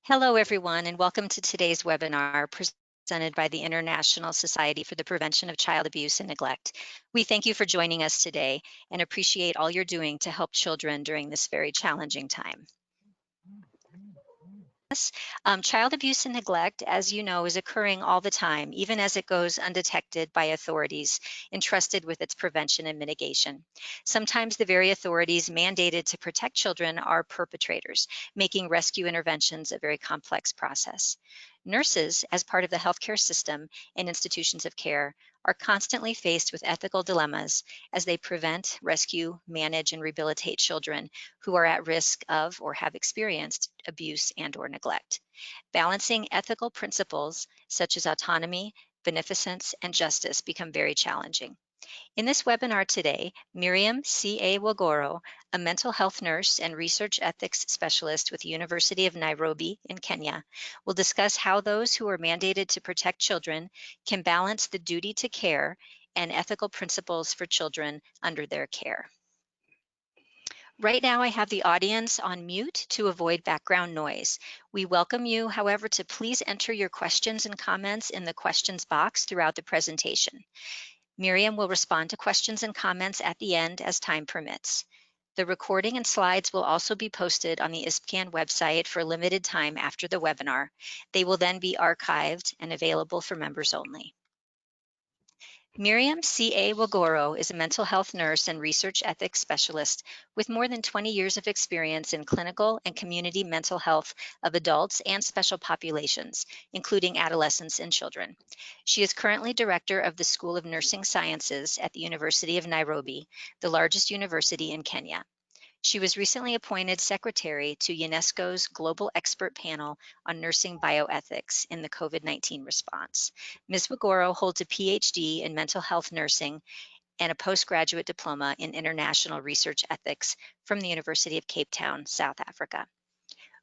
Hello, everyone, and welcome to today's webinar presented by the International Society for the Prevention of Child Abuse and Neglect. We thank you for joining us today and appreciate all you're doing to help children during this very challenging time. Child abuse and neglect, as you know, is occurring all the time, even as it goes undetected by authorities entrusted with its prevention and mitigation. Sometimes the very authorities mandated to protect children are perpetrators, making rescue interventions a very complex process. Nurses, as part of the healthcare system and institutions of care, are constantly faced with ethical dilemmas as they prevent, rescue, manage, and rehabilitate children who are at risk of or have experienced abuse and/or neglect. Balancing ethical principles such as autonomy, beneficence, and justice become very challenging. In this webinar today, Miriam C.A. Wagoro, a mental health nurse and research ethics specialist with the University of Nairobi in Kenya, will discuss how those who are mandated to protect children can balance the duty to care and ethical principles for children under their care. Right now, I have the audience on mute to avoid background noise. We welcome you, however, to please enter your questions and comments in the questions box throughout the presentation. Miriam will respond to questions and comments at the end as time permits. The recording and slides will also be posted on the ISPCAN website for a limited time after the webinar. They will then be archived and available for members only. Miriam C.A. Wagoro is a mental health nurse and research ethics specialist with more than 20 years of experience in clinical and community mental health of adults and special populations, including adolescents and children. She is currently director of the School of Nursing Sciences at the University of Nairobi, the largest university in Kenya. She was recently appointed secretary to UNESCO's Global Expert Panel on Nursing Bioethics in the COVID-19 response. Ms. Wagoro holds a PhD in mental health nursing and a postgraduate diploma in international research ethics from the University of Cape Town, South Africa.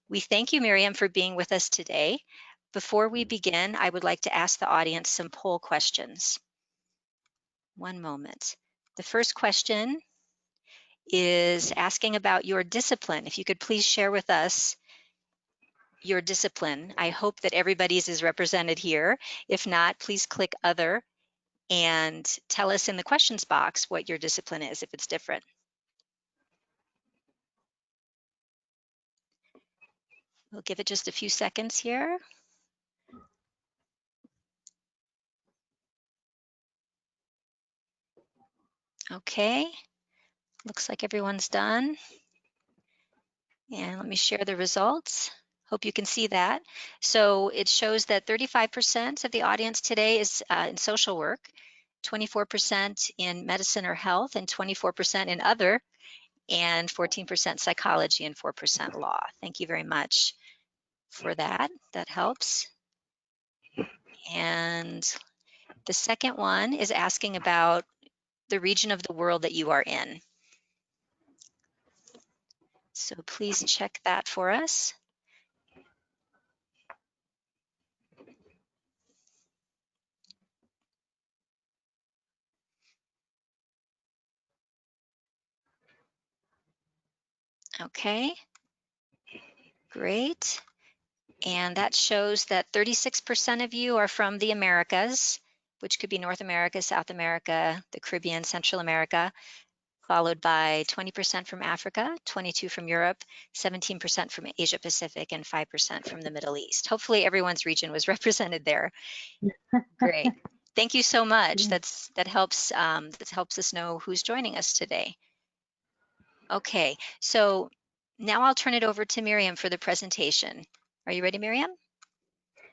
We thank you, Miriam, for being with us today. Before we begin, I would like to ask the audience some poll questions. One moment. The first question is asking about your discipline. If you could please share with us your discipline. I hope that everybody's is represented here. If not, please click other and tell us in the questions box what your discipline is if it's different. We'll give it just a few seconds here. Okay, looks like everyone's done. And let me share the results. Hope you can see that. So it shows that 35% of the audience today is in social work, 24% in medicine or health, and 24% in other, and 14% psychology, and 4% law. Thank you very much for that. That helps. And the second one is asking about the region of the world that you are in. So please check that for us. Okay, great. And that shows that 36% of you are from the Americas, which could be North America, South America, the Caribbean, Central America, followed by 20% from Africa, 22% from Europe, 17% from Asia Pacific, and 5% from the Middle East. Hopefully everyone's region was represented there. Great. Thank you so much. That helps us know who's joining us today. Okay, so now I'll turn it over to Miriam for the presentation. Are you ready, Miriam?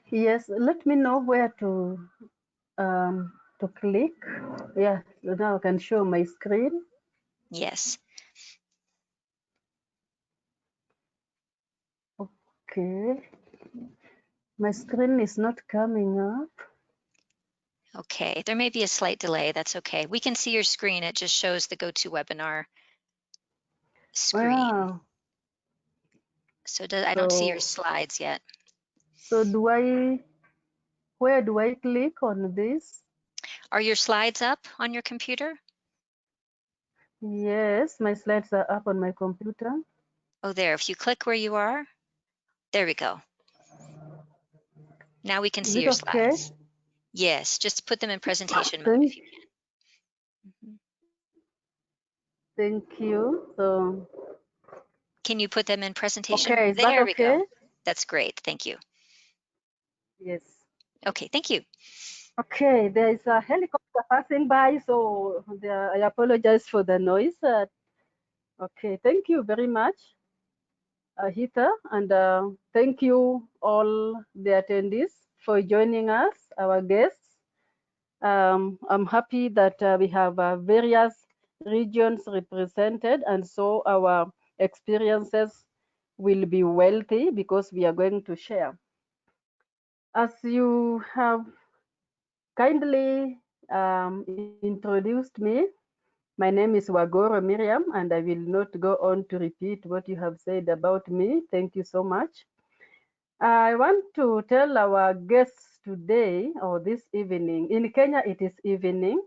Yes, let me know where to click. Yeah, now I can show my screen. Yes. Okay. My screen is not coming up. Okay, there may be a slight delay. That's okay. We can see your screen. It just shows the GoToWebinar screen. Wow. So I don't see your slides yet. So where do I click on this? Are your slides up on your computer? Yes, my slides are up on my computer. Oh, there. If you click where you are, there we go. Now we can Is see it your okay? slides. Yes, just put them in presentation mode if you can. Mhm. Thank you. So, Can you put them in presentation? okay, is that There we okay? go. That's great. Thank you. Yes. Okay, thank you. Okay, there is a helicopter passing by, so I apologize for the noise. Okay, thank you very much, Heather, and thank you all the attendees for joining us, our guests. I'm happy that we have various regions represented, and so our experiences will be wealthy because we are going to share. As you have kindly introduced me, my name is Wagoro Miriam, and I will not go on to repeat what you have said about me. Thank you so much. I want to tell our guests today or this evening, in Kenya it is evening,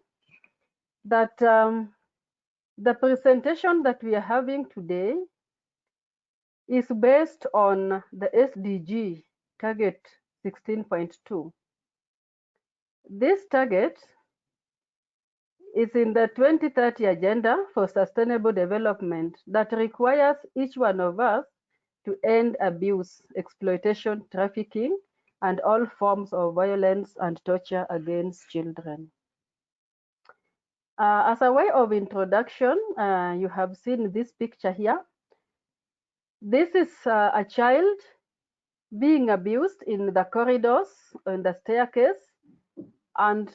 that the presentation that we are having today is based on the SDG target 16.2. This target is in the 2030 Agenda for Sustainable Development that requires each one of us to end abuse, exploitation, trafficking, and all forms of violence and torture against children. As a way of introduction, you have seen this picture here. This is a child being abused in the corridors, on the staircase, and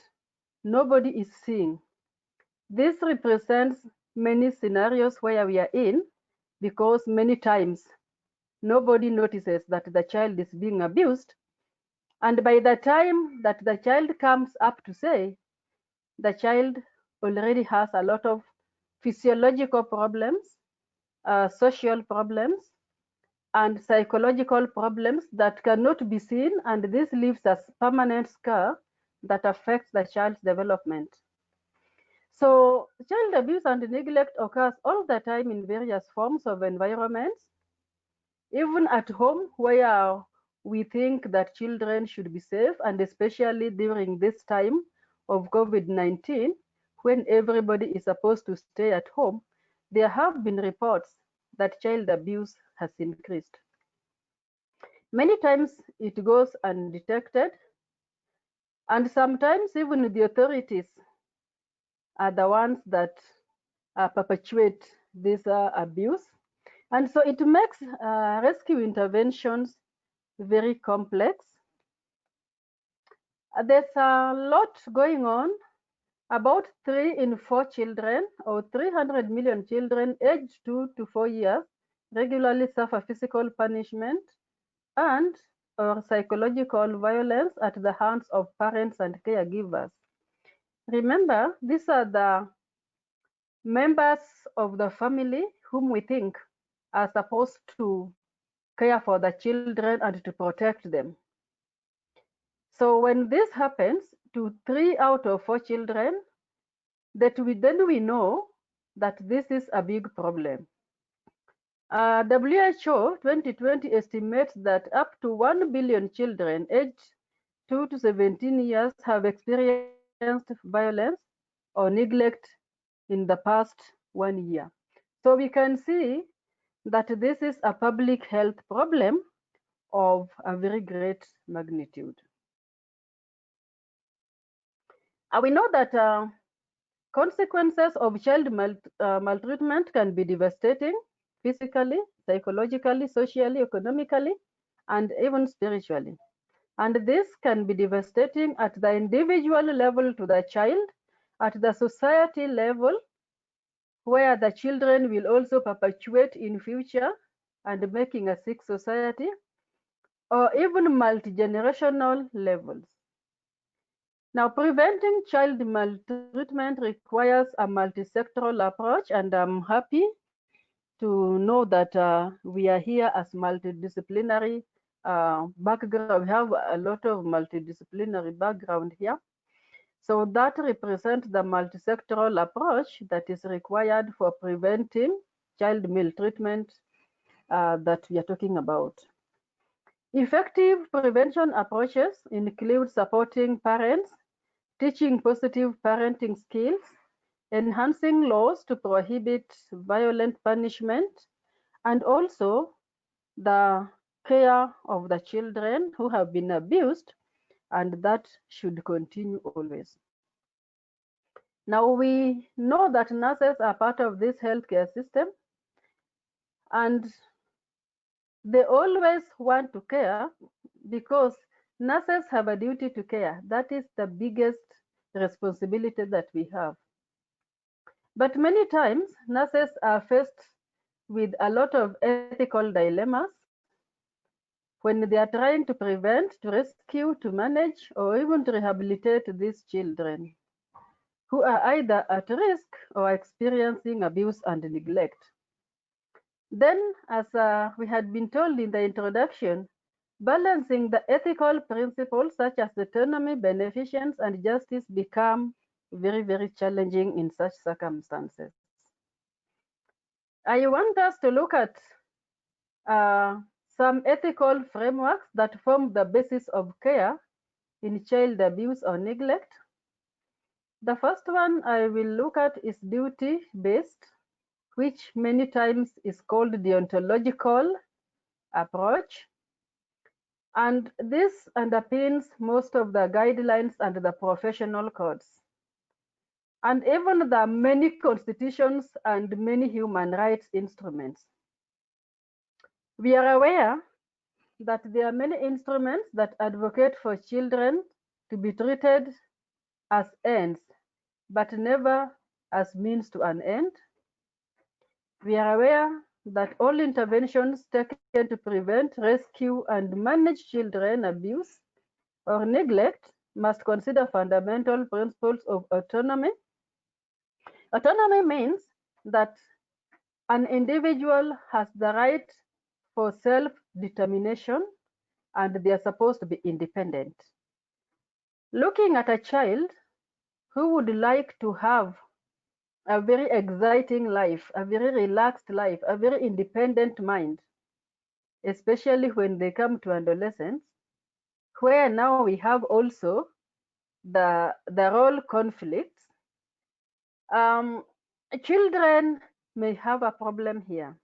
nobody is seeing. This represents many scenarios where we are in, because many times nobody notices that the child is being abused. And by the time that the child comes up to say, the child already has a lot of physiological problems, social problems, and psychological problems that cannot be seen, and this leaves a permanent scar that affects the child's development. So child abuse and neglect occurs all the time in various forms of environments, even at home, where we think that children should be safe, and especially during this time of COVID-19, when everybody is supposed to stay at home, there have been reports that child abuse has increased. Many times it goes undetected, and sometimes even the authorities are the ones that perpetuate this abuse. And so it makes rescue interventions very complex. There's a lot going on. About 3 in 4 children, or 300 million children aged 2 to 4 years, regularly suffer physical punishment and or psychological violence at the hands of parents and caregivers. Remember, these are the members of the family whom we think are supposed to care for the children and to protect them. So when this happens to 3 out of 4 children, then we know that this is a big problem. WHO 2020 estimates that up to 1 billion children aged 2 to 17 years have experienced violence or neglect in the past 1 year. So we can see that this is a public health problem of a very great magnitude. We know that consequences of child maltreatment can be devastating physically, psychologically, socially, economically, and even spiritually. And this can be devastating at the individual level to the child, at the society level, where the children will also perpetuate in future and making a sick society, or even multi-generational levels. Now, preventing child maltreatment requires a multi-sectoral approach, and I'm happy to know that we are here as multidisciplinary background. We have a lot of multidisciplinary background here. So that represents the multi-sectoral approach that is required for preventing child maltreatment that we are talking about. Effective prevention approaches include supporting parents, teaching positive parenting skills, enhancing laws to prohibit violent punishment, and also the care of the children who have been abused, and that should continue always. Now we know that nurses are part of this healthcare system, and they always want to care because nurses have a duty to care. That is the biggest responsibility that we have. But many times, nurses are faced with a lot of ethical dilemmas when they are trying to prevent, to rescue, to manage, or even to rehabilitate these children who are either at risk or experiencing abuse and neglect. Then, as we had been told in the introduction, balancing the ethical principles such as autonomy, beneficence, and justice become very, very challenging in such circumstances. I want us to look at some ethical frameworks that form the basis of care in child abuse or neglect. The first one I will look at is duty-based, which many times is called deontological approach. And this underpins most of the guidelines and the professional codes, and even the many constitutions and many human rights instruments. We are aware that there are many instruments that advocate for children to be treated as ends, but never as means to an end. We are aware that all interventions taken to prevent, rescue, and manage children abuse or neglect must consider fundamental principles of autonomy. Autonomy means that an individual has the right for self-determination and they are supposed to be independent. Looking at a child who would like to have a very exciting life, a very relaxed life, a very independent mind, especially when they come to adolescence, where now we have also the role conflicts. Children may have a problem here,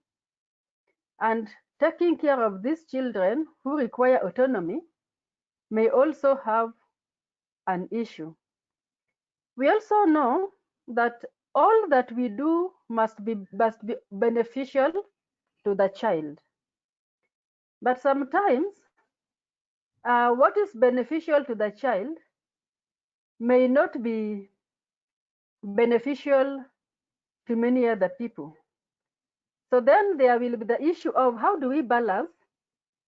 and taking care of these children who require autonomy may also have an issue. We also know that all that we do must be beneficial to the child. But sometimes what is beneficial to the child may not be beneficial to many other people. So then there will be the issue of how do we balance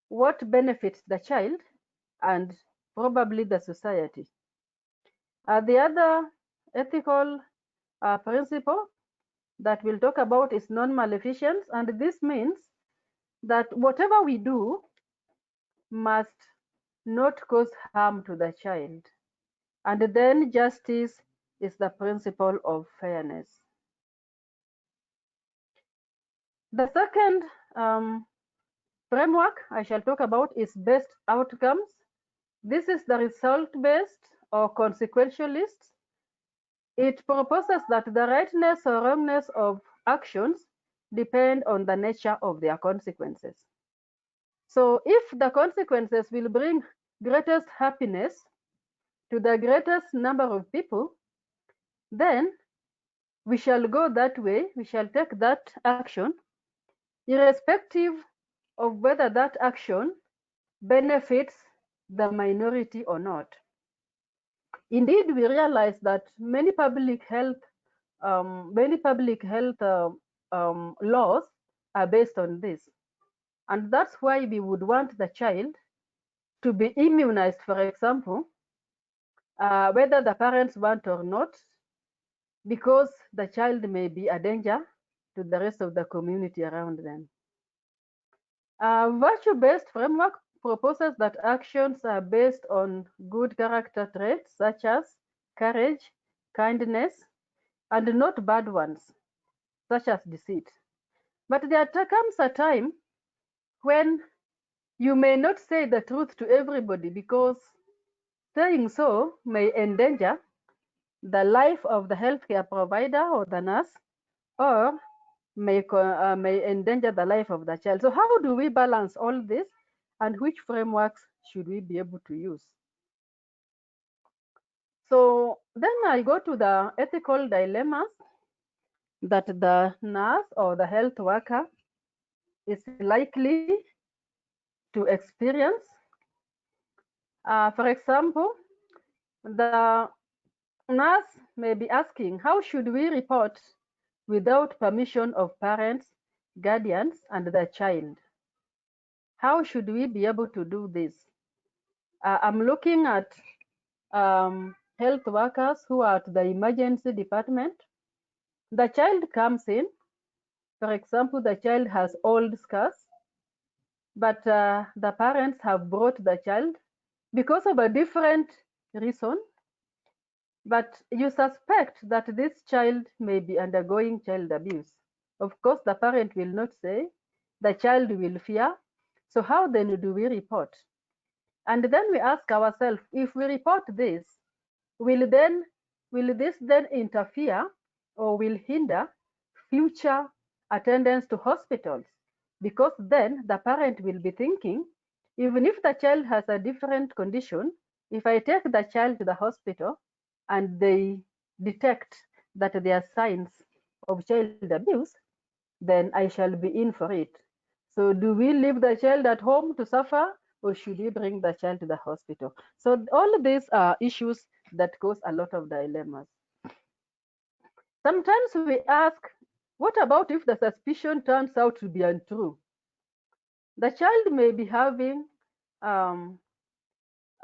what benefits the child and probably the society. The other ethical principle that we'll talk about is non-maleficence, and this means that whatever we do must not cause harm to the child. And then justice is the principle of fairness. The second framework I shall talk about is best outcomes. This is the result-based or consequentialist. It proposes that the rightness or wrongness of actions depend on the nature of their consequences. So if the consequences will bring greatest happiness to the greatest number of people, then we shall go that way, we shall take that action, irrespective of whether that action benefits the minority or not. Indeed, we realize that many public health laws are based on this. And that's why we would want the child to be immunized, for example, whether the parents want or not, because the child may be a danger to the rest of the community around them. Virtue-based framework proposes that actions are based on good character traits such as courage, kindness, and not bad ones, such as deceit. But there comes a time when You may not say the truth to everybody because saying so may endanger the life of the healthcare provider or the nurse, or may endanger the life of the child. So how do we balance all this, and which frameworks should we be able to use? So then I go to the ethical dilemmas that the nurse or the health worker is likely to experience. For example, the nurse may be asking, how should we report without permission of parents, guardians, and the child? How should we be able to do this? I'm looking at health workers who are at the emergency department. The child comes in. For example, the child has old scars, but the parents have brought the child because of a different reason, but you suspect that this child may be undergoing child abuse. Of course, the parent will not say, the child will fear. So how then do we report? And then we ask ourselves, if we report this, will this then interfere or will hinder future attendance to hospitals? Because then the parent will be thinking, even if the child has a different condition, if I take the child to the hospital and they detect that there are signs of child abuse, then I shall be in for it. So do we leave the child at home to suffer, or should we bring the child to the hospital? So all of these are issues that cause a lot of dilemmas. Sometimes we ask, what about if the suspicion turns out to be untrue? The child may be having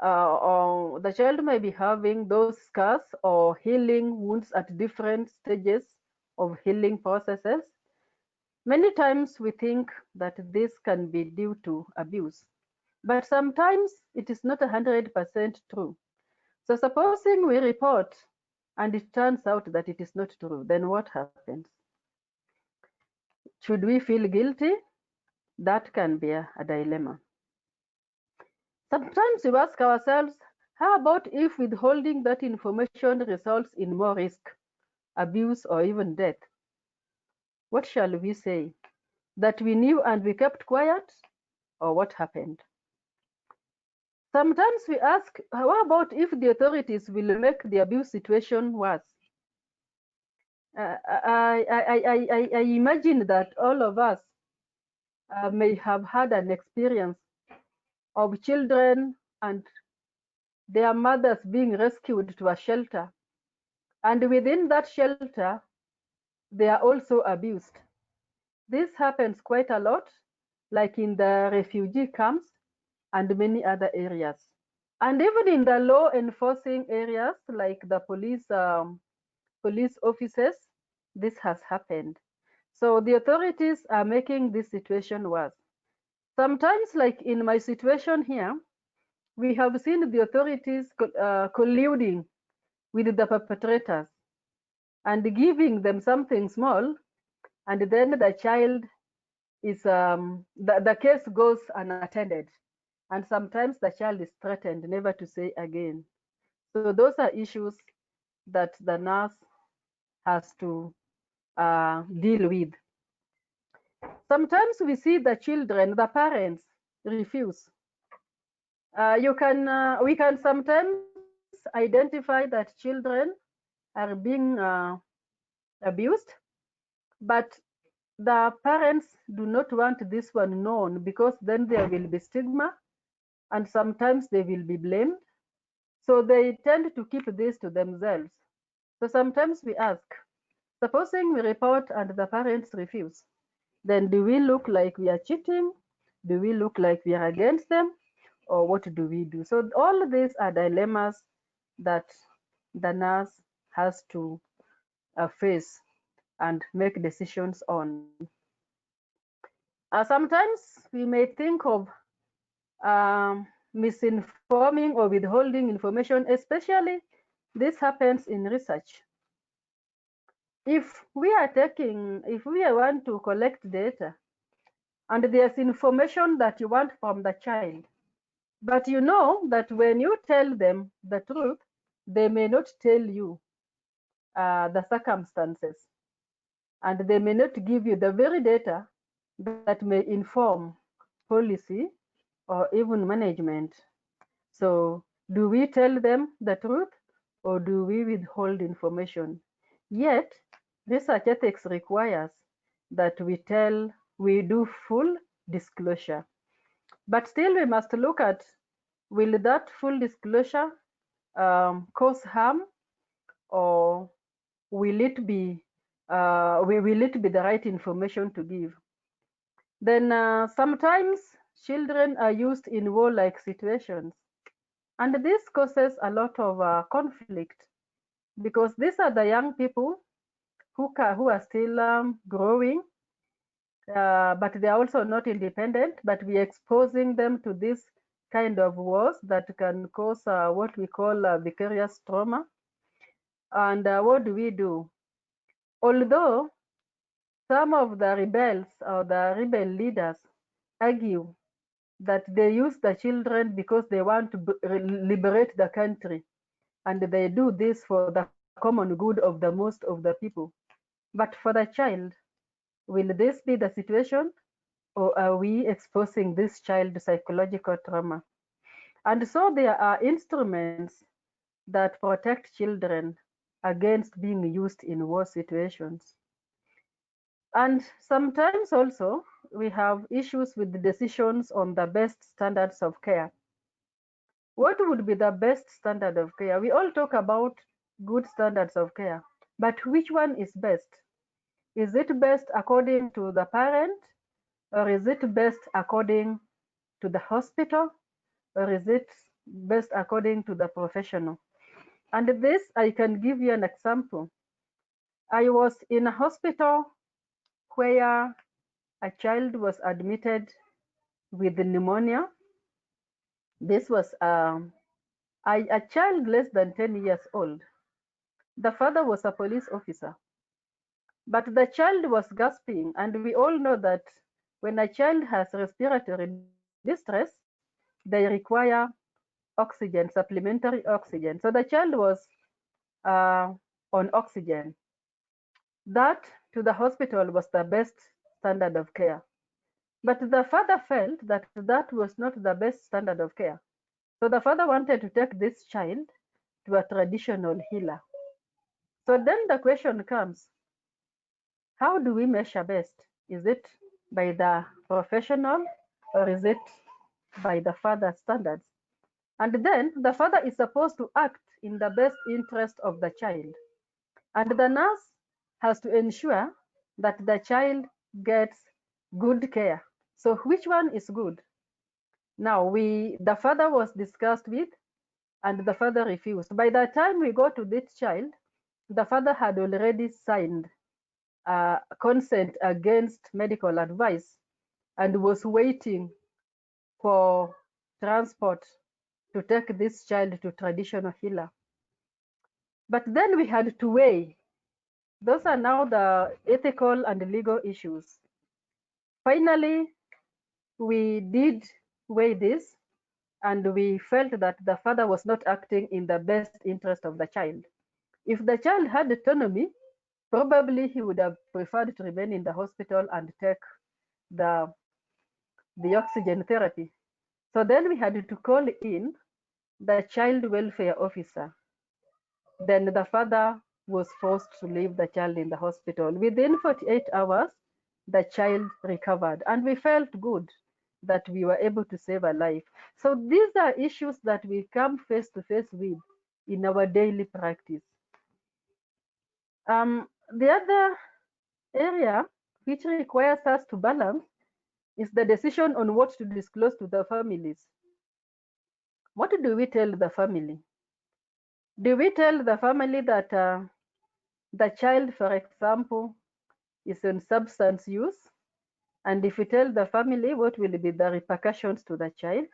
or the child may be having those scars or healing wounds at different stages of healing processes. Many times we think that this can be due to abuse, but sometimes it is not 100% true. So supposing we report and it turns out that it is not true, then what happens? Should we feel guilty? That can be a dilemma. Sometimes we ask ourselves, how about if withholding that information results in more risk, abuse, or even death? What shall we say? That we knew and we kept quiet, or what happened? Sometimes we ask, how about if the authorities will make the abuse situation worse? I imagine that all of us may have had an experience of children and their mothers being rescued to a shelter. And within that shelter, they are also abused. This happens quite a lot, like in the refugee camps and many other areas. And even in the law enforcing areas, like the police offices, this has happened. So the authorities are making this situation worse. Sometimes, like in my situation here, we have seen the authorities colluding with the perpetrators and giving them something small, and then the child is, the case goes unattended. And sometimes the child is threatened never to say again. So those are issues that the nurse has to deal with. Sometimes we see the children, the parents refuse. We can sometimes identify that children are being abused, but the parents do not want this one known because then there will be stigma and sometimes they will be blamed. So they tend to keep this to themselves. So sometimes we ask, supposing we report and the parents refuse, then do we look like we are cheating? Do we look like we are against them? Or what do we do? So all of these are dilemmas that the nurse has to face and make decisions on. Sometimes we may think of misinforming or withholding information, especially this happens in research. If we want to collect data and there's information that you want from the child. But you know that when you tell them the truth, they may not tell you the circumstances, and they may not give you the very data that may inform policy or even management. So do we tell them the truth or do we withhold information? Yet, research ethics requires that we do full disclosure. But still we must look at, will that full disclosure cause harm, or will it be the right information to give? Then sometimes children are used in war-like situations, and this causes a lot of conflict, because these are the young people who are still growing, but they are also not independent, but we are exposing them to this kind of wars that can cause what we call vicarious trauma. And what do? Although some of the rebels or the rebel leaders argue that they use the children because they want to liberate the country, and they do this for the common good of the most of the people. But for the child, will this be the situation, or are we exposing this child to psychological trauma? And so there are instruments that protect children against being used in war situations. And sometimes also we have issues with the decisions on the best standards of care. What would be the best standard of care? We all talk about good standards of care, but which one is best? Is it best according to the parent, or is it best according to the hospital, or is it best according to the professional? And this, I can give you an example. I was in a hospital where a child was admitted with pneumonia. This was a child less than 10 years old. The father was a police officer, but the child was gasping, and we all know that when a child has respiratory distress, they require oxygen, supplementary oxygen. So the child was on oxygen. That to the hospital was the best standard of care. But the father felt that that was not the best standard of care. So the father wanted to take this child to a traditional healer. So then the question comes, how do we measure best? Is it by the professional, or is it by the father's standards? And then the father is supposed to act in the best interest of the child. And the nurse has to ensure that the child gets good care. So which one is good? Now the father was discussed with, and the father refused. By the time we go to this child, the father had already signed consent against medical advice and was waiting for transport to take this child to traditional healer. But then we had to weigh. Those are now the ethical and legal issues. Finally, we did weigh this, and we felt that the father was not acting in the best interest of the child. If the child had autonomy, probably he would have preferred to remain in the hospital and take the oxygen therapy. So then we had to call in the child welfare officer. Then the father was forced to leave the child in the hospital. Within 48 hours, the child recovered, and we felt good that we were able to save a life. So these are issues that we come face to face with in our daily practice. The other area which requires us to balance is the decision on what to disclose to the families. What do we tell the family? Do we tell the family that the child, for example, is on substance use? And if we tell the family, what will be the repercussions to the child?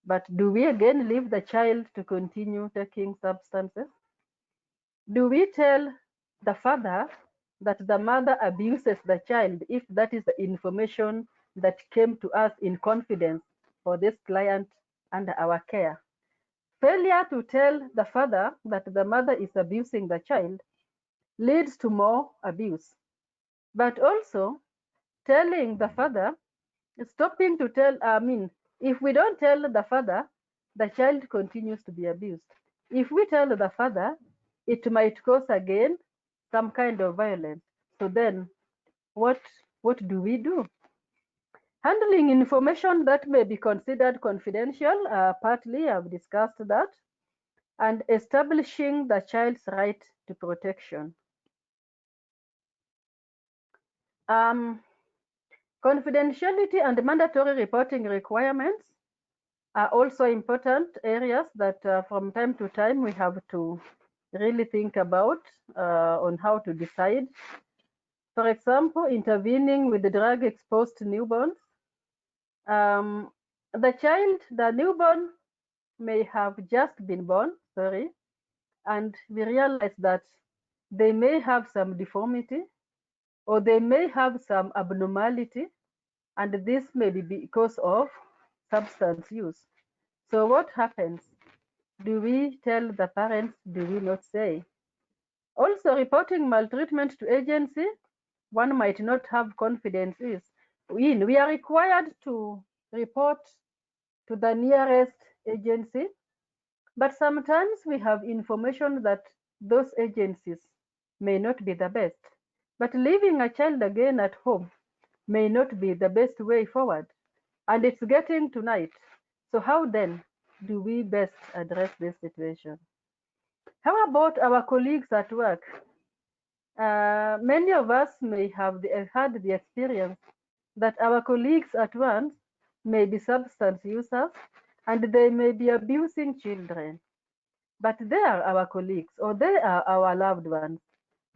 But do we again leave the child to continue taking substances? Do we tell the father that the mother abuses the child if that is the information that came to us in confidence for this client under our care. Failure to tell the father that the mother is abusing the child leads to more abuse. But also, telling the father, stopping to tell, if we don't tell the father, the child continues to be abused. If we tell the father, it might cause again some kind of violence. So then, what do we do? Handling information that may be considered confidential, partly I've discussed that, and establishing the child's right to protection. Confidentiality and mandatory reporting requirements are also important areas that from time to time we have to really think about on how to decide. For example, intervening with the drug-exposed newborns. The newborn may have just been born, and we realize that they may have some deformity or they may have some abnormality, and this may be because of substance use. So what happens? Do we tell the parents? Do we not say? Also, reporting maltreatment to agency, one might not have confidence in. We are required to report to the nearest agency, but sometimes we have information that those agencies may not be the best. But leaving a child again at home may not be the best way forward. And it's getting to night. So how then do we best address this situation? How about our colleagues at work? Many of us may have had the experience that our colleagues at once may be substance users and they may be abusing children. But they are our colleagues or they are our loved ones.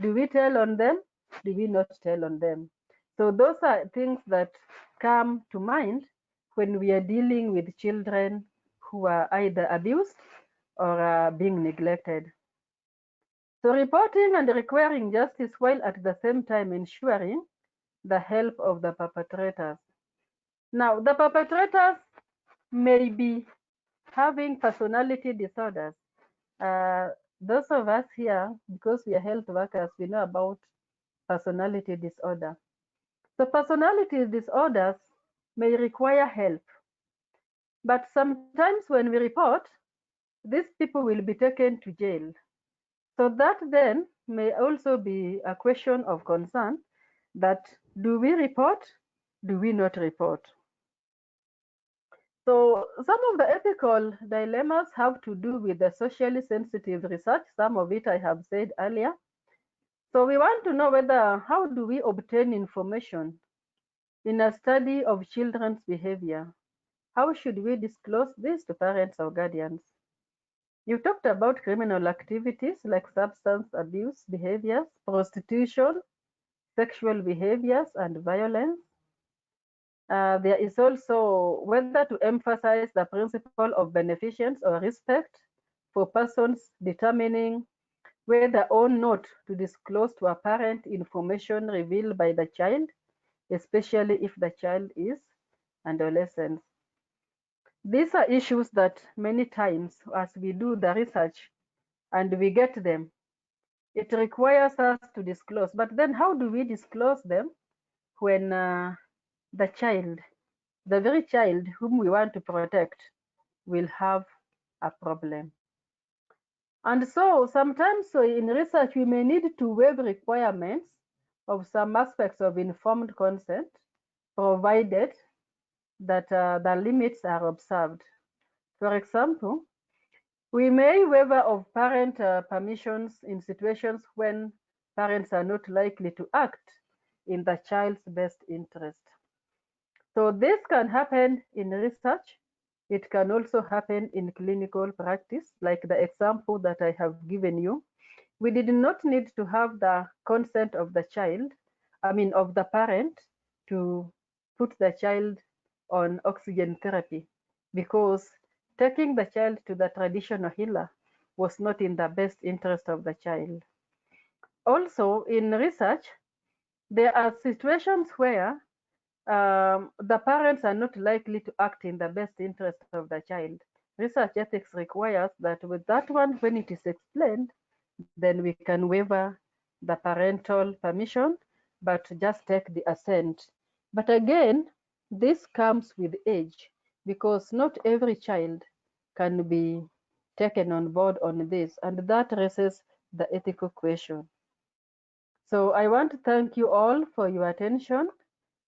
Do we tell on them? Do we not tell on them? So those are things that come to mind when we are dealing with children who are either abused or are being neglected. So reporting and requiring justice while at the same time ensuring the help of the perpetrators. Now, the perpetrators may be having personality disorders. Those of us here, because we are health workers, we know about personality disorder. So personality disorders may require help. But sometimes when we report, these people will be taken to jail. So that then may also be a question of concern that do we report, do we not report? So some of the ethical dilemmas have to do with the socially sensitive research. Some of it I have said earlier. So we want to know how do we obtain information in a study of children's behavior? How should we disclose this to parents or guardians? You talked about criminal activities like substance abuse behaviors, prostitution, sexual behaviors, and violence. There is also whether to emphasize the principle of beneficence or respect for persons determining whether or not to disclose to a parent information revealed by the child, especially if the child is adolescent. These are issues that many times as we do the research and we get them, it requires us to disclose. But then how do we disclose them when the child, the very child whom we want to protect, will have a problem? And so sometimes in research, we may need to waive requirements of some aspects of informed consent, provided that the limits are observed. For example, we may waiver of parent permissions in situations when parents are not likely to act in the child's best interest. So this can happen in research. It can also happen in clinical practice, like the example that I have given you. We did not need to have the consent of the child, of the parent, to put the child on oxygen therapy, because taking the child to the traditional healer was not in the best interest of the child. Also, in research, there are situations where the parents are not likely to act in the best interest of the child. Research ethics requires that with that one, when it is explained, then we can waiver the parental permission, but just take the assent. But again, this comes with age, because not every child can be taken on board on this, and that raises the ethical question. So I want to thank you all for your attention,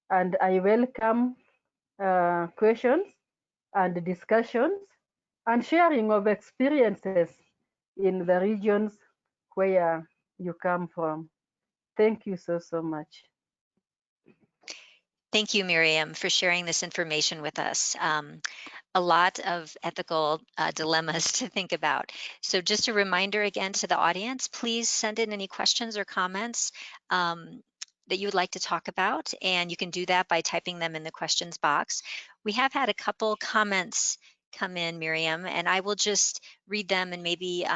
and I welcome questions and discussions and sharing of experiences in the regions where you come from. Thank you so much. Thank you, Miriam, for sharing this information with us. A lot of ethical dilemmas to think about. So just a reminder again to the audience, please send in any questions or comments that you would like to talk about, and you can do that by typing them in the questions box. We have had a couple comments come in, Miriam, and I will just read them and maybe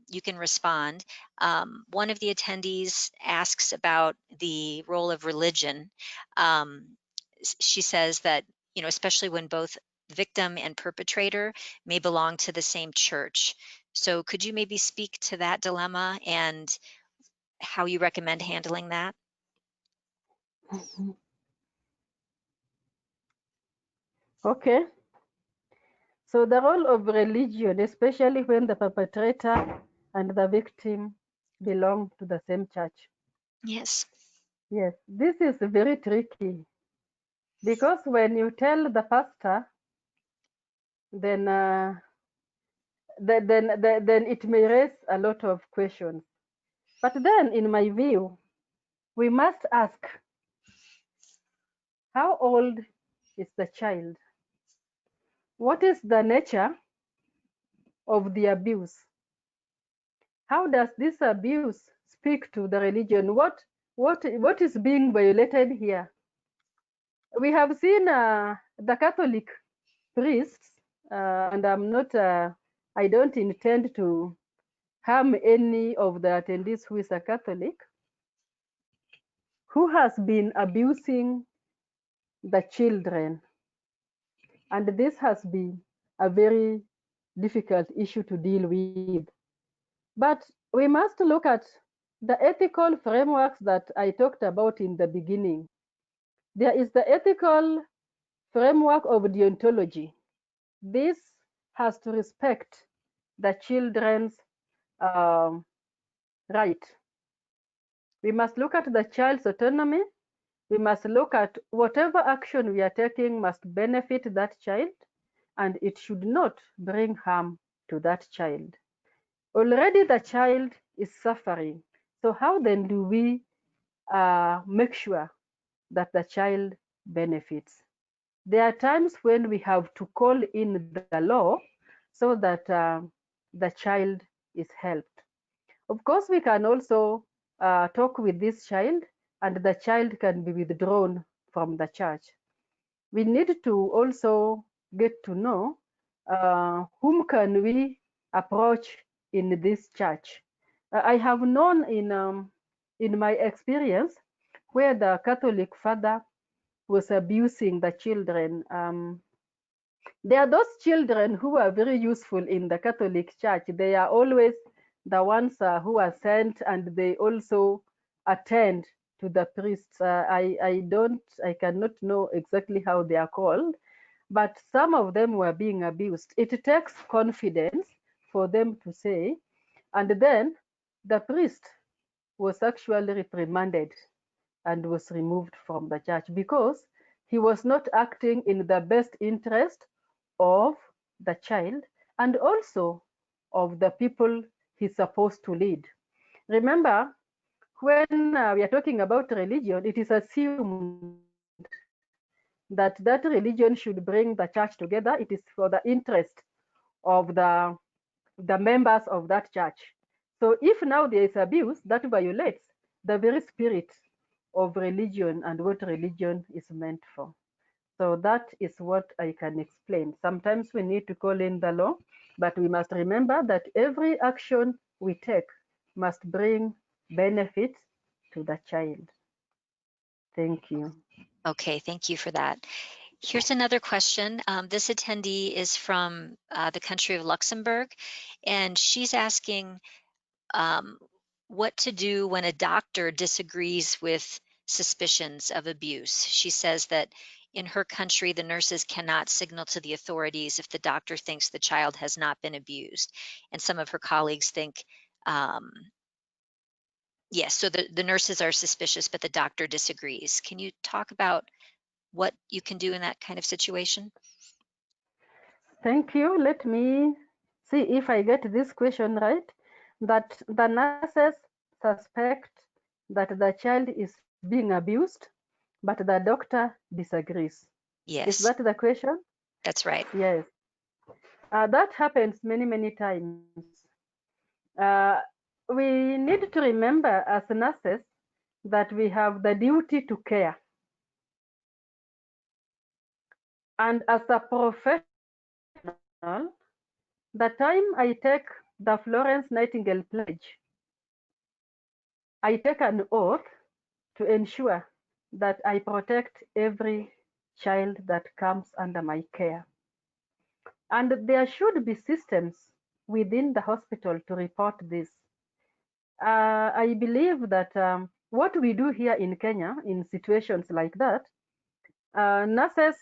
you can respond. One of the attendees asks about the role of religion. She says that, especially when both victim and perpetrator may belong to the same church. So could you maybe speak to that dilemma and how you recommend handling that? Okay. So the role of religion, especially when the perpetrator and the victim belong to the same church. Yes. Yes, this is very tricky, because when you tell the pastor, then then it may raise a lot of questions. But then, in my view, we must ask, how old is the child? What is the nature of the abuse? How does this abuse speak to the religion? What is being violated here? We have seen the Catholic priests, and I don't intend to harm any of the attendees who is a Catholic, who has been abusing the children. And this has been a very difficult issue to deal with. But we must look at the ethical frameworks that I talked about in the beginning. There is the ethical framework of deontology. This has to respect the children's right. We must look at the child's autonomy. We must look at whatever action we are taking must benefit that child, and it should not bring harm to that child. Already the child is suffering. So how then do we make sure that the child benefits? There are times when we have to call in the law so that the child is helped. Of course, we can also talk with this child, and the child can be withdrawn from the church. We need to also get to know whom can we approach in this church. I have known in my experience where the Catholic father was abusing the children. There are those children who are very useful in the Catholic Church. They are always the ones who are sent, and they also attend to the priests. I cannot know exactly how they are called, but some of them were being abused. It takes confidence for them to say, and then the priest was actually reprimanded and was removed from the church because he was not acting in the best interest of the child and also of the people he's supposed to lead. Remember, when we are talking about religion, it is assumed that that religion should bring the church together. It is for the interest of the members of that church. So if now there is abuse, that violates the very spirit of religion and what religion is meant for. So that is what I can explain. Sometimes we need to call in the law, but we must remember that every action we take must bring benefit to the child. Thank you. Okay, thank you for that. Here's another question. This attendee is from the country of Luxembourg, and she's asking um, what to do when a doctor disagrees with suspicions of abuse. She says that in her country, the nurses cannot signal to the authorities if the doctor thinks the child has not been abused. And some of her colleagues think, yes, so the nurses are suspicious, but the doctor disagrees. Can you talk about what you can do in that kind of situation? Thank you. Let me see if I get this question right. That the nurses suspect that the child is being abused, but the doctor disagrees. Is Yes, that the question? that's right. Yes. That happens many, many times. Uh, we need to remember as nurses that we have the duty to care. And as a professional, the time I take the Florence Nightingale Pledge, I take an oath to ensure that I protect every child that comes under my care. And there should be systems within the hospital to report this. I believe that what we do here in Kenya in situations like that, nurses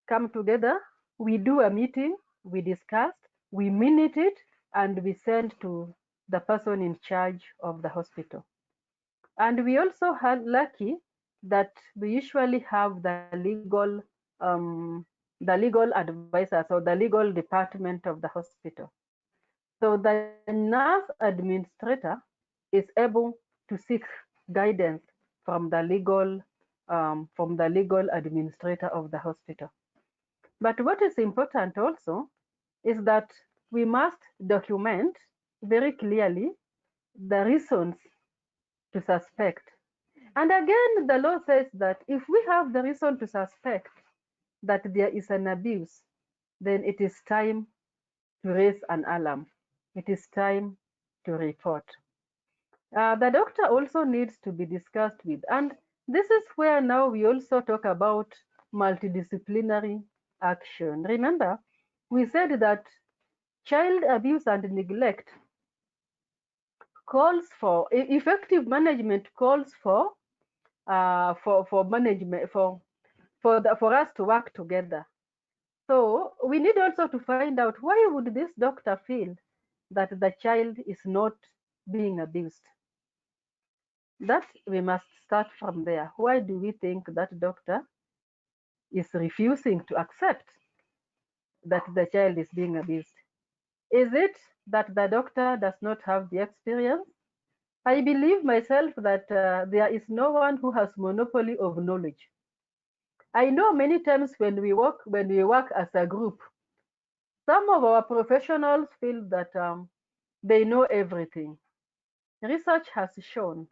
come together, we do a meeting, we discuss, we minute it, and we send to the person in charge of the hospital. And we also had lucky that we usually have the legal advisors or the legal department of the hospital. So the nurse administrator is able to seek guidance from the legal administrator of the hospital. But what is important also is that we must document very clearly the reasons to suspect. And again, the law says that if we have the reason to suspect that there is an abuse, then it is time to raise an alarm. It is time to report. The doctor also needs to be discussed with. And this is where now we also talk about multidisciplinary action. Remember, we said that child abuse and neglect calls for effective management, calls for management for us to work together. So we need also to find out why would this doctor feel that the child is not being abused. That we must start from there. Why do we think that doctor is refusing to accept that the child is being abused? Is it that the doctor does not have the experience? I believe myself that there is no one who has monopoly of knowledge. I know many times when we work as a group, some of our professionals feel that they know everything. Research has shown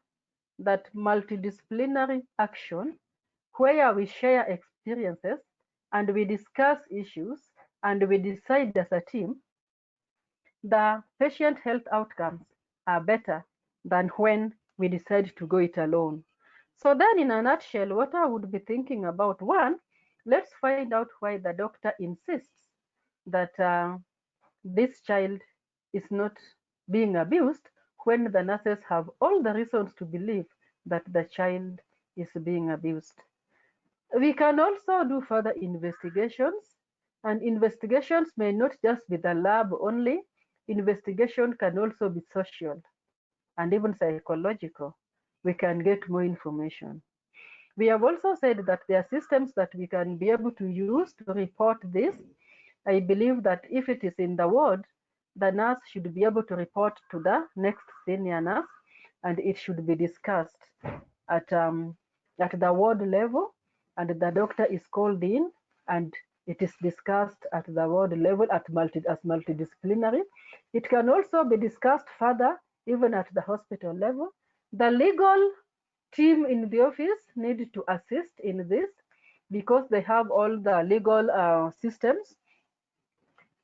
that multidisciplinary action, where we share experiences and we discuss issues and we decide as a team, the patient health outcomes are better than when we decide to go it alone. So then in a nutshell, what I would be thinking about, one, let's find out why the doctor insists that this child is not being abused when the nurses have all the reasons to believe that the child is being abused. We can also do further investigations, and investigations may not just be the lab only. Investigation can also be social and even psychological. We can get more information. We have also said that there are systems that we can be able to use to report this. I believe that if it is in the ward, the nurse should be able to report to the next senior nurse, and it should be discussed at the ward level, and the doctor is called in, and it is discussed at the ward level as multidisciplinary. It can also be discussed further, even at the hospital level. The legal team in the office need to assist in this because they have all the legal systems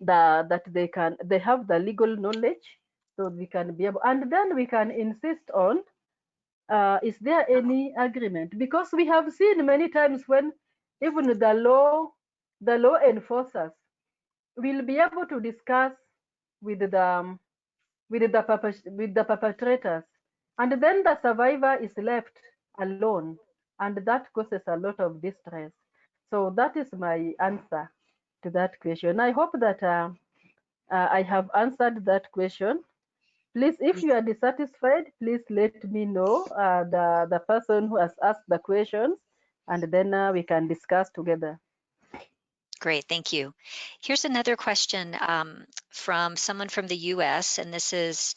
that they have the legal knowledge, so we can be able, and then we can insist on is there any agreement? Because we have seen many times when even the law enforcers will be able to discuss with the perpetrators, and then the survivor is left alone, and that causes a lot of distress. So that is my answer to that question. I hope that I have answered that question. Please, if you are dissatisfied, please let me know, the person who has asked the questions, and then we can discuss together. Great, thank you. Here's another question from someone from the US, and this is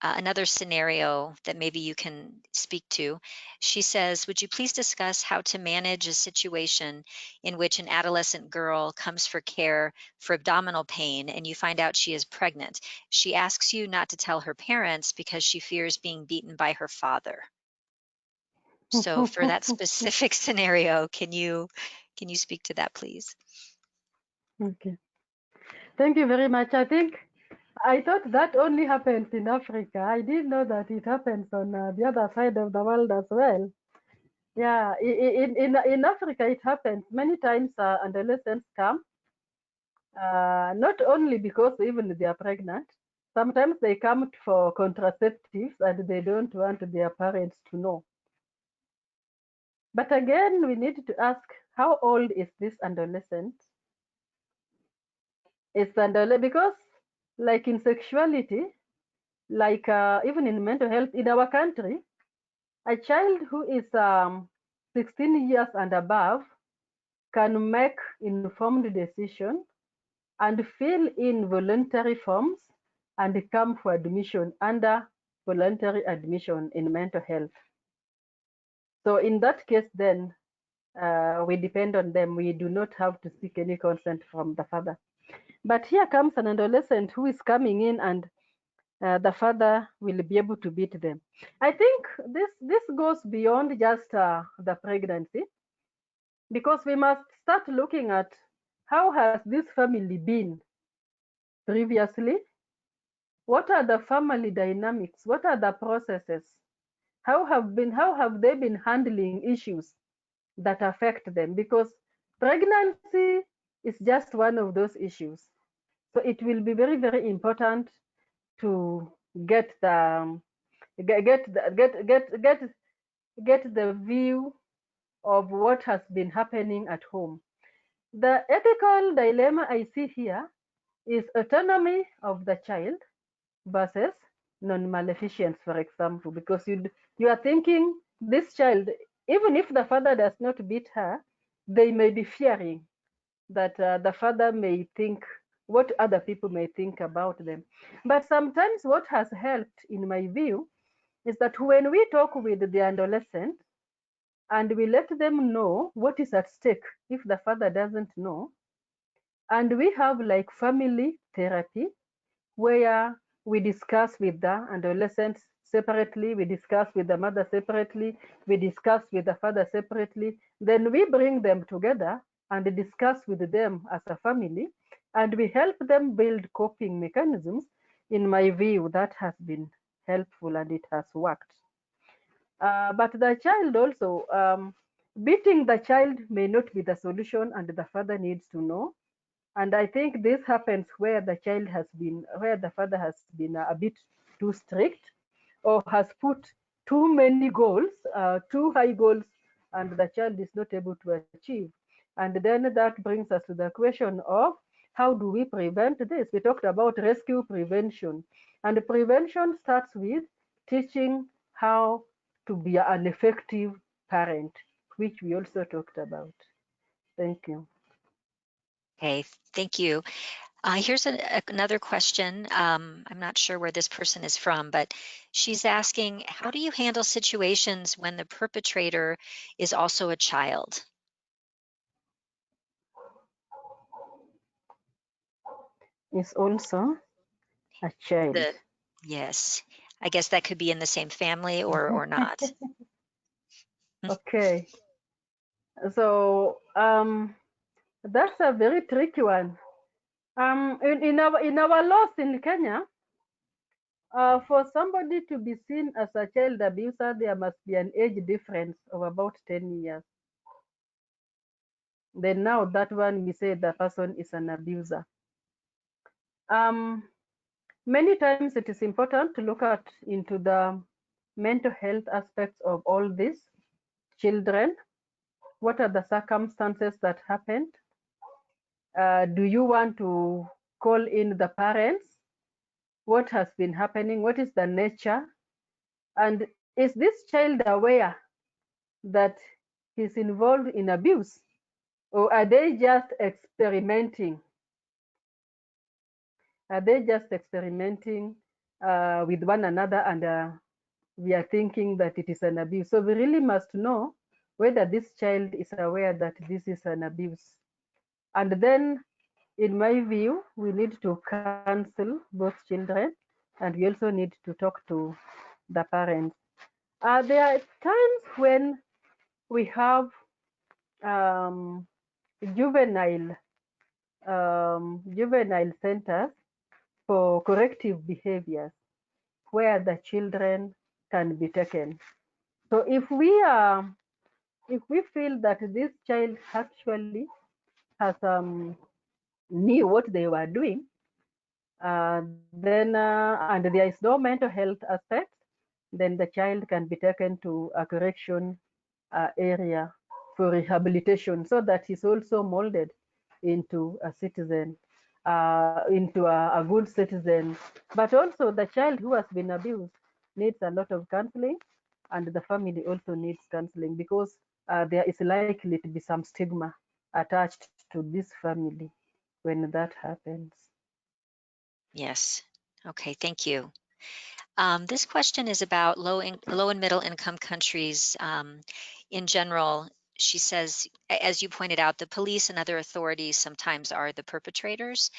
another scenario that maybe you can speak to. She says, would you please discuss how to manage a situation in which an adolescent girl comes for care for abdominal pain and you find out she is pregnant? She asks you not to tell her parents because she fears being beaten by her father. So for that specific scenario, can you speak to that, please? Okay. Thank you very much. I thought that only happens in Africa. I didn't know that it happens on the other side of the world as well. Yeah, in Africa it happens many times. Adolescents come, not only because even they are pregnant. Sometimes they come for contraceptives and they don't want their parents to know. But again, we need to ask, how old is this adolescent? Because like in sexuality, like even in mental health in our country, a child who is 16 years and above can make informed decision and fill in voluntary forms and come for admission under voluntary admission in mental health. So in that case, then we depend on them. We do not have to seek any consent from the father. But here comes an adolescent who is coming in, and the father will be able to beat them. I think this goes beyond just the pregnancy, because we must start looking at how has this family been previously. What are the family dynamics? What are the processes? How have they been handling issues that affect them? Because pregnancy is just one of those issues. So it will be very, very important to get the view of what has been happening at home. The ethical dilemma I see here is autonomy of the child versus non-maleficence, for example, because you are thinking this child, even if the father does not beat her, they may be fearing that the father may think what other people may think about them. But sometimes what has helped, in my view, is that when we talk with the adolescent and we let them know what is at stake if the father doesn't know, and we have like family therapy where we discuss with the adolescents separately, we discuss with the mother separately, we discuss with the father separately, then we bring them together and discuss with them as a family, and we help them build coping mechanisms. In my view, that has been helpful and it has worked. But the child also, beating the child may not be the solution, and the father needs to know. And I think this happens where the father has been a bit too strict, or has put too many goals, too high goals, and the child is not able to achieve. And then that brings us to the question of how do we prevent this? We talked about rescue prevention, and prevention starts with teaching how to be an effective parent, which we also talked about. Thank you. Okay, thank you. Here's another question. I'm not sure where this person is from, but she's asking, how do you handle situations when the perpetrator is also a child? Is also a child. Yes, I guess that could be in the same family or not. Okay, so that's a very tricky one. In our laws in Kenya, For somebody to be seen as a child abuser, there must be an age difference of about 10 years. Then now that one, we say the person is an abuser. Many times it is important to look into the mental health aspects of all these children. What are the circumstances that happened? Do you want to call in the parents? What has been happening? What is the nature? And is this child aware that he's involved in abuse? Or are they just experimenting? Are they just experimenting with one another and we are thinking that it is an abuse? So we really must know whether this child is aware that this is an abuse. And then, in my view, we need to counsel both children and we also need to talk to the parents. There are times when we have juvenile centers for corrective behaviors where the children can be taken. So if we feel that this child actually has knew what they were doing, then and there is no mental health aspect, then the child can be taken to a correction area for rehabilitation so that he's also molded into a citizen, into a good citizen. But also the child who has been abused needs a lot of counseling, and the family also needs counseling because there is likely to be some stigma attached to this family when that happens. Yes. Okay, thank you. This question is about low and middle income countries in general. She says, as you pointed out, the police and other authorities sometimes are the perpetrators.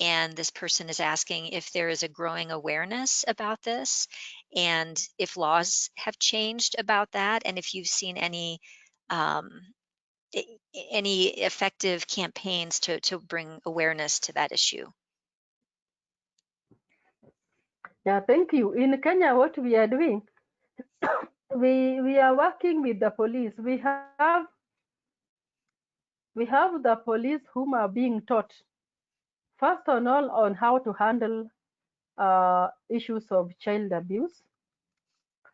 And this person is asking if there is a growing awareness about this and if laws have changed about that, and if you've seen um, any effective campaigns to bring awareness to that issue. Yeah, thank you. In Kenya, what we are doing, we are working with the police. We have the police whom are being taught, first on all, on how to handle issues of child abuse,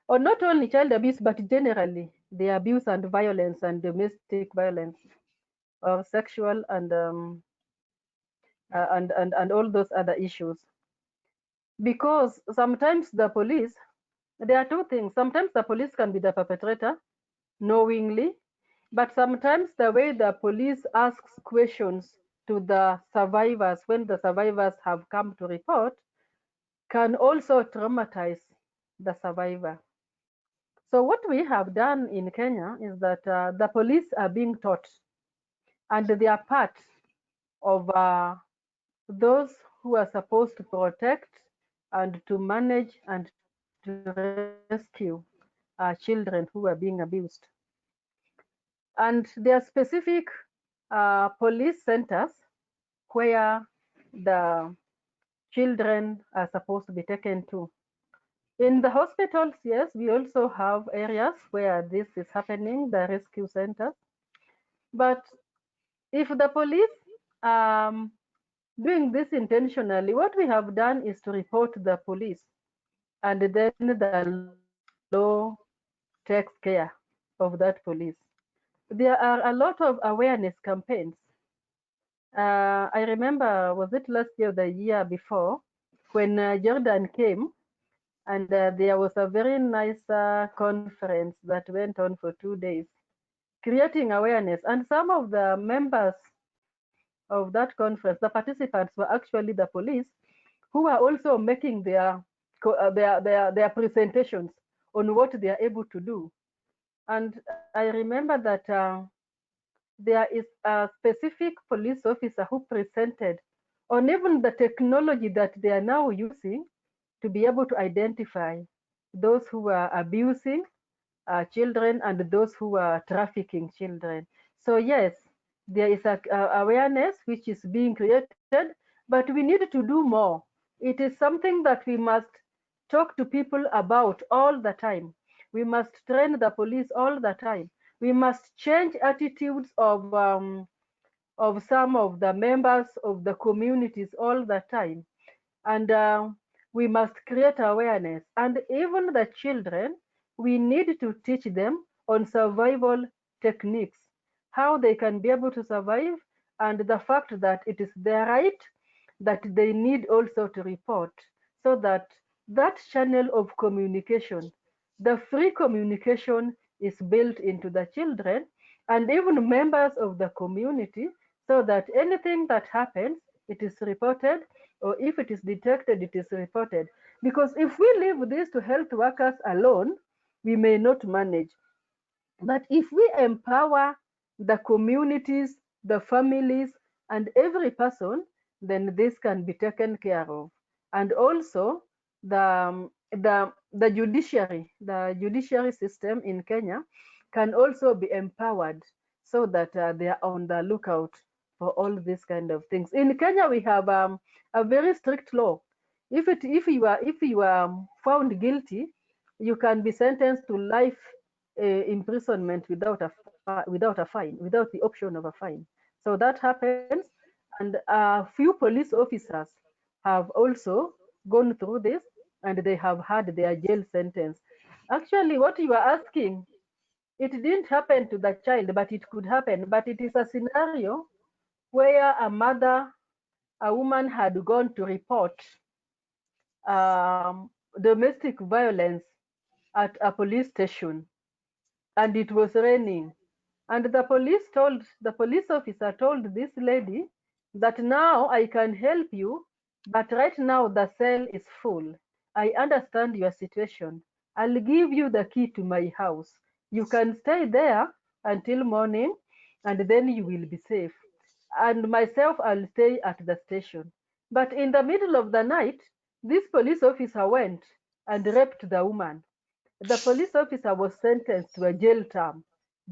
or not only child abuse, but generally the abuse and violence and domestic violence, or sexual and all those other issues. Because sometimes the police, there are two things. Sometimes the police can be the perpetrator knowingly, but sometimes the way the police asks questions to the survivors when the survivors have come to report can also traumatize the survivor. So what we have done in Kenya is that the police are being taught, and they are part of those who are supposed to protect and to manage and to rescue children who are being abused. And there are specific police centers where the children are supposed to be taken to. In the hospitals, yes, we also have areas where this is happening, the rescue centers. But if the police doing this intentionally, what we have done is to report the police, and then the law takes care of that police. There are a lot of awareness campaigns. I remember, was it last year or the year before, when Jordan came, and there was a very nice conference that went on for 2 days, creating awareness. And some of the members of that conference, the participants, were actually the police, who were also making their presentations on what they are able to do. And I remember that there is a specific police officer who presented on even the technology that they are now using to be able to identify those who are abusing children and those who are trafficking children. So yes, there is a awareness which is being created, but we need to do more. It is something that we must talk to people about all the time. We must train the police all the time. We must change attitudes of some of the members of the communities all the time. And we must create awareness. And even the children, we need to teach them on survival techniques, how they can be able to survive, and the fact that it is their right, that they need also to report, so that that channel of communication, the free communication, is built into the children and even members of the community, so that anything that happens, it is reported, or if it is detected, it is reported. Because if we leave this to health workers alone, we may not manage. But if we empower the communities, the families, and every person, then this can be taken care of. And also the judiciary system in Kenya can also be empowered, so that they are on the lookout for all these kind of things. In Kenya, we have a very strict law. If you are found guilty, you can be sentenced to life imprisonment without a fine, without the option of a fine. So that happens, and a few police officers have also gone through this, and they have had their jail sentence. Actually, what you are asking, it didn't happen to the child, but it could happen. But it is a scenario where a woman had gone to report domestic violence at a police station, and it was raining. And the police officer told this lady that now I can help you, but right now the cell is full. I understand your situation. I'll give you the key to my house. You can stay there until morning, and then you will be safe. And myself, I'll stay at the station. But in the middle of the night, this police officer went and raped the woman. The police officer was sentenced to a jail term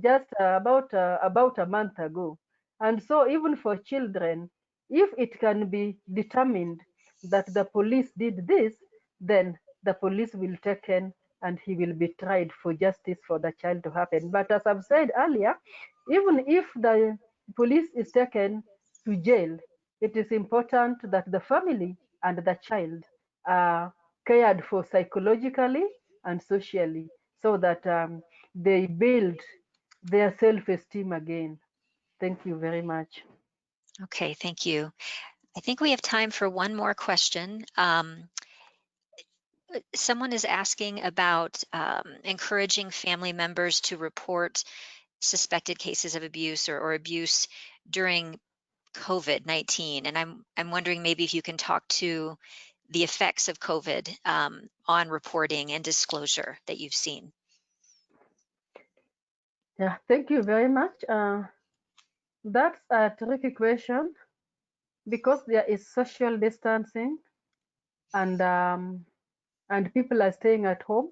just about a month ago. And so even for children, if it can be determined that the police did this, then the police will take him and he will be tried for justice for the child to happen. But as I've said earlier, even if the police is taken to jail, it is important that the family and the child are cared for psychologically and socially, so that they build their self-esteem again. Thank you very much. Okay, thank you. I think we have time for one more question. Someone is asking about encouraging family members to report suspected cases of abuse or abuse during COVID-19. And I'm wondering maybe if you can talk to the effects of COVID on reporting and disclosure that you've seen. Yeah, thank you very much. That's a terrific question, because there is social distancing, and people are staying at home,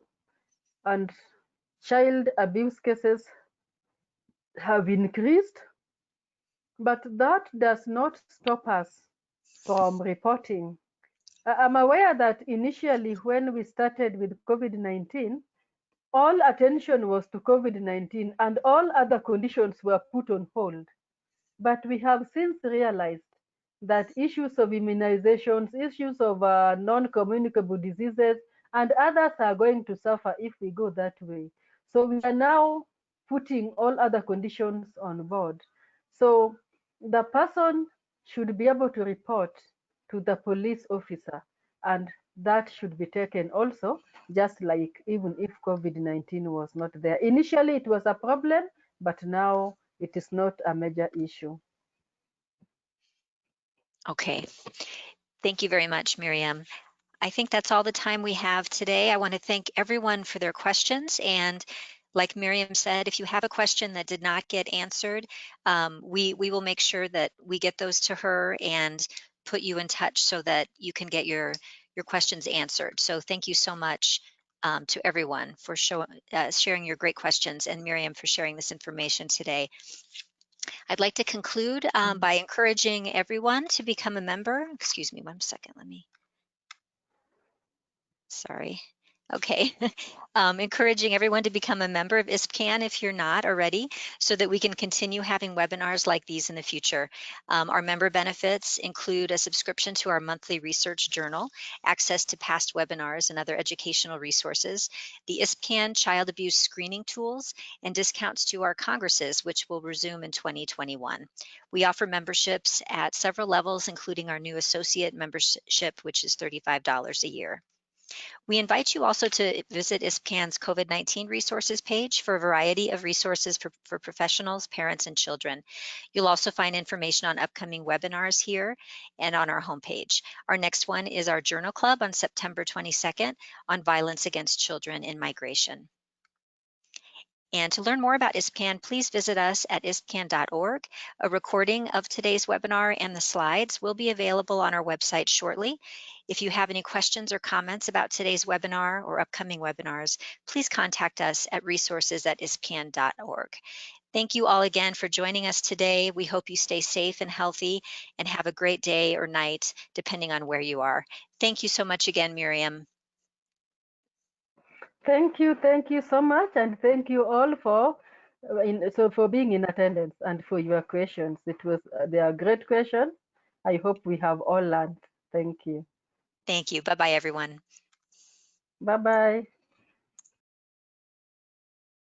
and child abuse cases have increased. But that does not stop us from reporting. I'm aware that initially when we started with COVID-19, all attention was to COVID-19 and all other conditions were put on hold. But we have since realized that issues of immunizations, issues of non-communicable diseases, and others are going to suffer if we go that way. So we are now putting all other conditions on board. So the person should be able to report to the police officer, and that should be taken also, just like even if COVID-19 was not there. Initially, it was a problem, but now it is not a major issue. Okay. Thank you very much, Miriam. I think that's all the time we have today. I want to thank everyone for their questions. And like Miriam said, if you have a question that did not get answered, we will make sure that we get those to her and put you in touch so that you can get your questions answered. So thank you so much to everyone for sharing your great questions, and Miriam for sharing this information today. I'd like to conclude by encouraging everyone to become a member. Excuse me one second, let me. Sorry. Okay. Encouraging everyone to become a member of ISPCAN if you're not already, so that we can continue having webinars like these in the future. Our member benefits include a subscription to our monthly research journal, access to past webinars and other educational resources, the ISPCAN child abuse screening tools, and discounts to our congresses, which will resume in 2021. We offer memberships at several levels, including our new associate membership, which is $35 a year. We invite you also to visit ISPCAN's COVID-19 resources page for a variety of resources for professionals, parents, and children. You'll also find information on upcoming webinars here and on our homepage. Our next one is our Journal Club on September 22nd on violence against children in migration. And to learn more about ISPCAN, please visit us at ispcan.org. A recording of today's webinar and the slides will be available on our website shortly. If you have any questions or comments about today's webinar or upcoming webinars, please contact us at resources@ispcan.org. Thank you all again for joining us today. We hope you stay safe and healthy and have a great day or night, depending on where you are. Thank you so much again, Miriam. Thank you so much, and thank you all for being in attendance and for your questions. They are great questions. I hope we have all learned. Thank you. Thank you. Bye-bye, everyone. Bye-bye.